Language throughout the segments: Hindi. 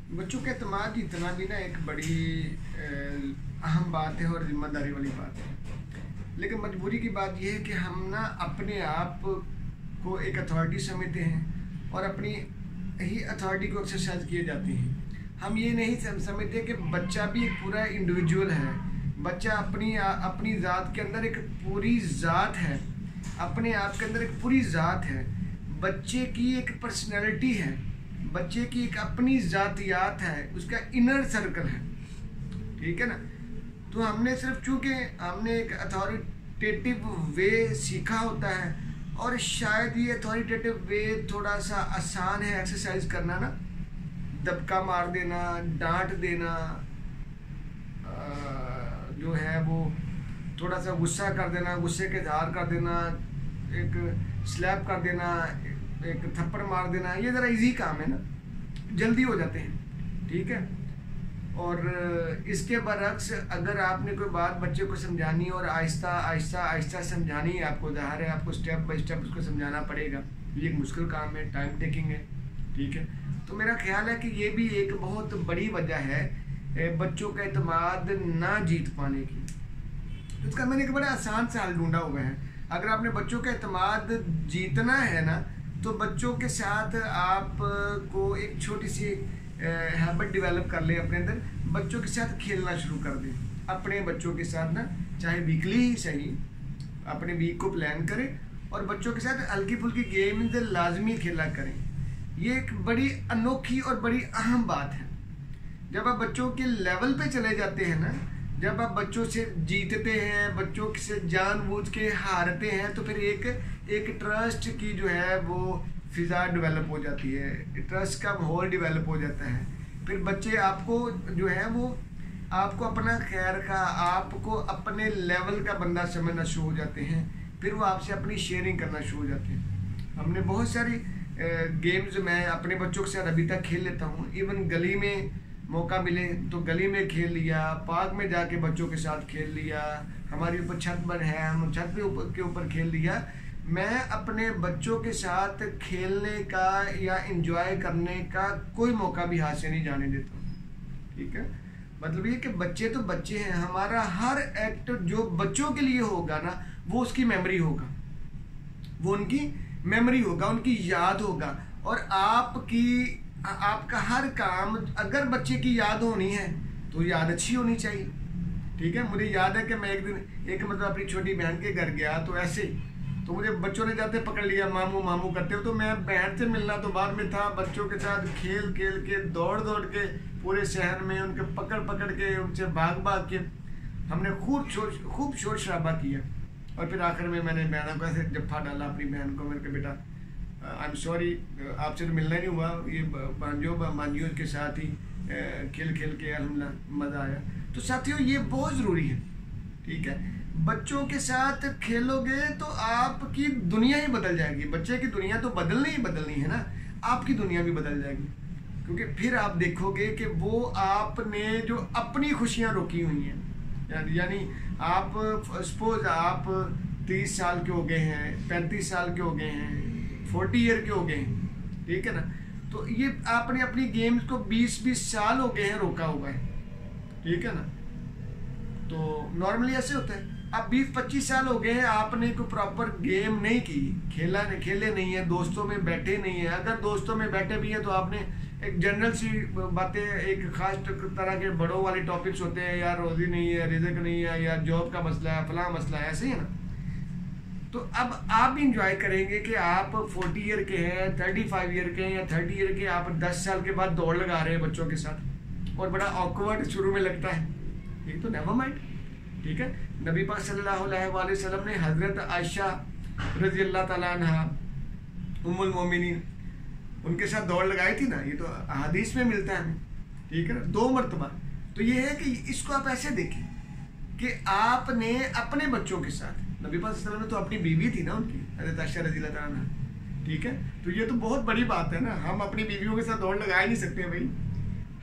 बच्चों का एतमाद जीतना भी ना एक बड़ी अहम बात है और जिम्मेदारी वाली बात है। लेकिन मजबूरी की बात यह है कि हम ना अपने आप को एक अथॉरिटी समझते हैं और अपनी ही अथॉरिटी को एक्सरसाइज किए जाते हैं। हम ये नहीं समझते कि बच्चा भी एक पूरा इंडिविजुअल है। बच्चा अपनी ज़ात के अंदर एक पूरी ज़ात है, अपने आप के अंदर एक पूरी ज़ात है। बच्चे की एक पर्सनैलिटी है, बच्चे की एक अपनी ज़ातियात है, उसका इनर सर्कल है, ठीक है ना। तो हमने सिर्फ चूँकि हमने एक अथॉरिटेटिव वे सीखा होता है और शायद ये अथॉरिटेटिव वे थोड़ा सा आसान है एक्सरसाइज करना ना, दबका मार देना, डांट देना, जो है वो थोड़ा सा गुस्सा कर देना, गुस्से के इजहार कर देना, एक स्लैप कर देना, एक थप्पड़ मार देना, ये ज़रा इजी काम है ना, जल्दी हो जाते हैं, ठीक है। और इसके बरक्स अगर आपने कोई बात बच्चे को समझानी और आहिस्ता आहिस्ता आहिस्ता समझानी है आपको, ज़ाहिर है आपको स्टेप बाय स्टेप उसको समझाना पड़ेगा। ये एक मुश्किल काम है, टाइम टेकिंग है, ठीक है। तो मेरा ख्याल है कि ये भी एक बहुत बड़ी वजह है बच्चों का एतमाद ना जीत पाने की। तो इसका मैंने एक बड़ा आसान सा हल ढूंढा हुआ है। अगर आपने बच्चों का एतमाद जीतना है ना, तो बच्चों के साथ आप को एक छोटी सी हैबिट डेवलप कर लें अपने अंदर। बच्चों के साथ खेलना शुरू कर दें। अपने बच्चों के साथ ना, चाहे वीकली ही सही, अपने वीक को प्लान करें और बच्चों के साथ हल्की फुल्की गेम्स लाजमी खेला करें। ये एक बड़ी अनोखी और बड़ी अहम बात है। जब आप बच्चों के लेवल पे चले जाते हैं ना, जब आप बच्चों से जीतते हैं, बच्चों से जानबूझ के हारते हैं, तो फिर एक ट्रस्ट की जो है वो फिज़ा डेवलप हो जाती है, ट्रस्ट का माहौल डेवलप हो जाता है। फिर बच्चे आपको जो है वो आपको अपना खैर का, आपको अपने लेवल का बंदा समझना शुरू हो जाते हैं। फिर वो आपसे अपनी शेयरिंग करना शुरू हो जाते हैं। हमने बहुत सारी गेम्स मैं अपने बच्चों के साथ अभी तक खेल लेता हूँ। इवन गली में मौका मिले तो गली में खेल लिया, पार्क में जाके बच्चों के साथ खेल लिया, हमारी ऊपर छत पर है, हम छत के ऊपर खेल लिया। मैं अपने बच्चों के साथ खेलने का या एंजॉय करने का कोई मौका भी हाथ से नहीं जाने देता हूँ, ठीक है। मतलब ये कि बच्चे तो बच्चे हैं, हमारा हर एक्ट जो बच्चों के लिए होगा ना, वो उसकी मेमोरी होगा, वो उनकी मेमोरी होगा, उनकी याद होगा। और आपका हर काम अगर बच्चे की याद होनी है तो याद अच्छी होनी चाहिए, ठीक है। मुझे याद है कि मैं एक दिन मतलब अपनी छोटी बहन के घर गया, तो ऐसे तो मुझे बच्चों ने जाते पकड़ लिया, मामू मामू करते हो। तो मैं बहन से मिलना तो बाद में था, बच्चों के साथ खेल खेल के, दौड़ दौड़ के पूरे शहर में उनके पकड़ पकड़ के, उनसे भाग भाग के हमने खूब शोर शराबा किया। और फिर आखिर में मैंने बहना को ऐसे जफ्फा डाला अपनी बहन को, मैंने कहा बेटा आई एम सॉरी, आपसे तो मिलना नहीं हुआ, ये मांझियों के साथ ही खेल खेल के अल्हम्दुलिल्लाह मज़ा आया। तो साथियों ये बहुत ज़रूरी है, ठीक है। बच्चों के साथ खेलोगे तो आपकी दुनिया ही बदल जाएगी। बच्चे की दुनिया तो बदलनी है ना, आपकी दुनिया भी बदल जाएगी। क्योंकि फिर आप देखोगे कि वो आपने जो अपनी खुशियाँ रोकी हुई हैं, यानी आप सपोज आप 30 साल के हो गए हैं, 35 साल के हो गए हैं, 40 ईयर के हो गए हैं, ठीक है ना। तो ये आपने अपनी गेम्स को 20-20 साल हो गए हैं रोका हुआ है, ठीक है ना। तो नॉर्मली ऐसे होता है। अब 20-25 साल हो गए हैं, आपने कोई प्रॉपर गेम नहीं की, खेले नहीं है, दोस्तों में बैठे नहीं है। अगर दोस्तों में बैठे भी हैं तो आपने एक जनरल सी बातें, एक खास तरह के बड़ों वाले टॉपिक्स होते हैं, यार रोजी नहीं है, रिज़्क नहीं है, या जॉब का मसला है, फलां मसला है, ऐसे ही है ना। तो अब आप भी इंजॉय करेंगे कि आप 40 ईयर के हैं, 35 ईयर के हैं या 30 ईयर के, आप 10 साल के बाद दौड़ लगा रहे हैं बच्चों के साथ, और बड़ा ऑकवर्ड शुरू में लगता है, ठीक। तो नेवर माइंड, ठीक है। नबी पाक सल्लल्लाहु अलैहि वसल्लम ने हज़रत आयशा रज़ी अल्लाह ताला अन्हा उम्मुल मोमिनीन, उनके साथ दौड़ लगाई थी ना। ये तो हदीस में मिलता है हमें, ठीक है ना, 2 मरतबा। तो ये है कि इसको आप ऐसे देखें कि आपने अपने बच्चों के साथ, नबी पाक सल्लल्लाहु अलैहि वसल्लम ने तो अपनी बीवी थी ना उनकी, हज़रत आयशा रज़ी अल्लाह ताला अन्हा, ठीक है। तो ये तो बहुत बड़ी बात है ना। हम अपनी बीवियों के साथ दौड़ लगा ही नहीं सकते भाई,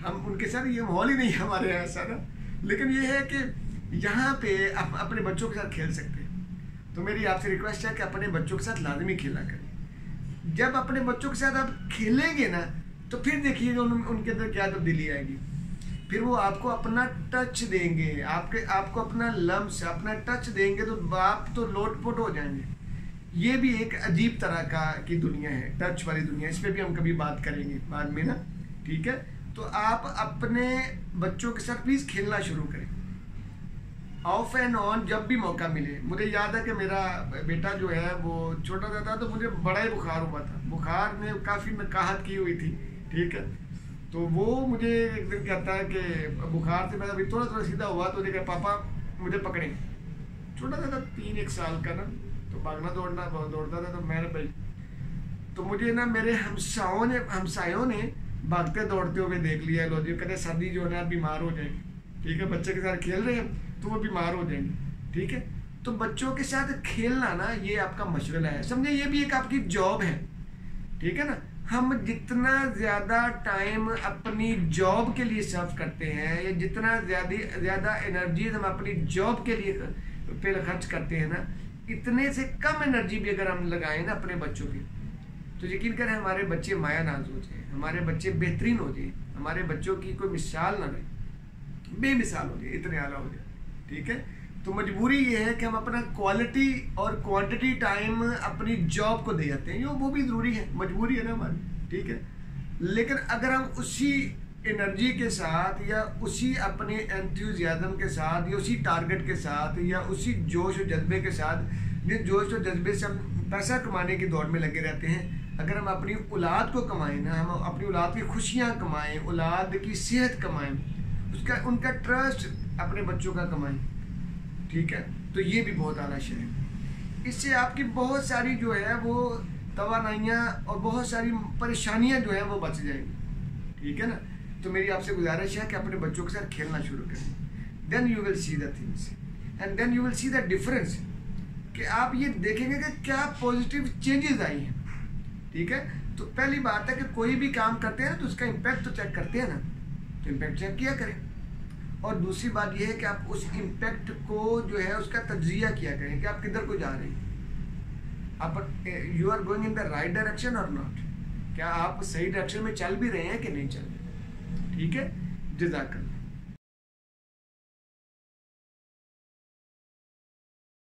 हम उनके साथ, ये माहौल ही नहीं है हमारे यहाँ ऐसा ना। लेकिन ये है कि यहाँ पे आप अपने बच्चों के साथ खेल सकते हैं। तो मेरी आपसे रिक्वेस्ट है कि अपने बच्चों के साथ लाजमी खेला करें। जब अपने बच्चों के साथ आप खेलेंगे ना, तो फिर देखिएगा उनके अंदर क्या तब्दीली आएगी। फिर वो आपको अपना टच देंगे, आपको अपना लम्स, अपना टच देंगे, तो आप तो लोटपोट हो जाएंगे। ये भी एक अजीब तरह की दुनिया है, टच वाली दुनिया। इस पर भी हम कभी बात करेंगे बाद में ना, ठीक है। तो आप अपने बच्चों के साथ प्लीज़ खेलना शुरू करें, ऑफ एंड ऑन, जब भी मौका मिले। मुझे याद है कि मेरा बेटा जो है वो छोटा सा था, तो मुझे बड़ा ही बुखार हुआ था, बुखार ने काफ़ी नकाहत की हुई थी, ठीक है। तो वो मुझे एक दिन कहता है कि बुखार से मैं अभी थोड़ा थोड़ा सीधा हुआ, तो देखा पापा मुझे पकड़े। छोटा सा था, 3-1 साल का ना, तो भागना दौड़ता था। तो मैंने भाई, तो मुझे ना मेरे हमसायों ने भागते दौड़ते हुए देख लिया। लो जी, कहते सर्दी जो है ना बीमार हो जाएगी, ठीक है। बच्चे के साथ खेल रहे हैं तो वो बीमार हो जाएंगे, ठीक है। तो बच्चों के साथ खेलना ना, ये आपका मशगला है, समझे, ये भी एक आपकी जॉब है, ठीक है ना। हम जितना ज़्यादा टाइम अपनी जॉब के लिए सर्व करते हैं, या जितना ज़्यादा एनर्जी हम अपनी जॉब के लिए पे खर्च करते हैं ना, इतने से कम एनर्जी भी अगर हम लगाएं ना अपने बच्चों की, तो यकीन करें हमारे बच्चे माया नाज हो जाए, हमारे बच्चे बेहतरीन हो जाए, हमारे बच्चों की कोई मिसाल ना रहे, बेमिसाल हो जाए, इतने आला हो जाए, ठीक है। तो मजबूरी ये है कि हम अपना क्वालिटी और क्वांटिटी टाइम अपनी जॉब को दे जाते हैं, वो भी ज़रूरी है, मजबूरी है ना हमारी, ठीक है। लेकिन अगर हम उसी एनर्जी के साथ, या उसी अपने एंथुसियाज्म के साथ, या उसी टारगेट के साथ, या उसी जोश और जज्बे के साथ, जिस जोश और जज्बे से हम पैसा कमाने की दौड़ में लगे रहते हैं, अगर हम अपनी औलाद को कमाएं ना, हम अपनी औलाद की खुशियाँ कमाएं, औलाद की सेहत कमाएं, उनका ट्रस्ट अपने बच्चों का कमाएं, ठीक है, तो ये भी बहुत आला शय है। इससे आपकी बहुत सारी जो है वो तवानाइयाँ और बहुत सारी परेशानियाँ जो है वो बच जाएंगी, ठीक है ना। तो मेरी आपसे गुजारिश है कि अपने बच्चों के साथ खेलना शुरू करें, then you will see the things and then you will see the difference, कि आप ये देखेंगे कि क्या पॉजिटिव चेंजेस आई हैं, ठीक है। तो पहली बात है कि कोई भी काम करते हैं ना, तो उसका इम्पैक्ट तो चेक करते हैं ना, तो इम्पैक्ट चेक किया करें। और दूसरी बात यह है कि आप उस इम्पैक्ट को जो है उसका तज्जिया किया करें कि आप किधर को जा रहे हैं, आप you are going in the right direction और नॉट, क्या आप सही डायरेक्शन में चल भी रहे हैं कि नहीं चल रहे, ठीक है। जज़ाकल्लाह।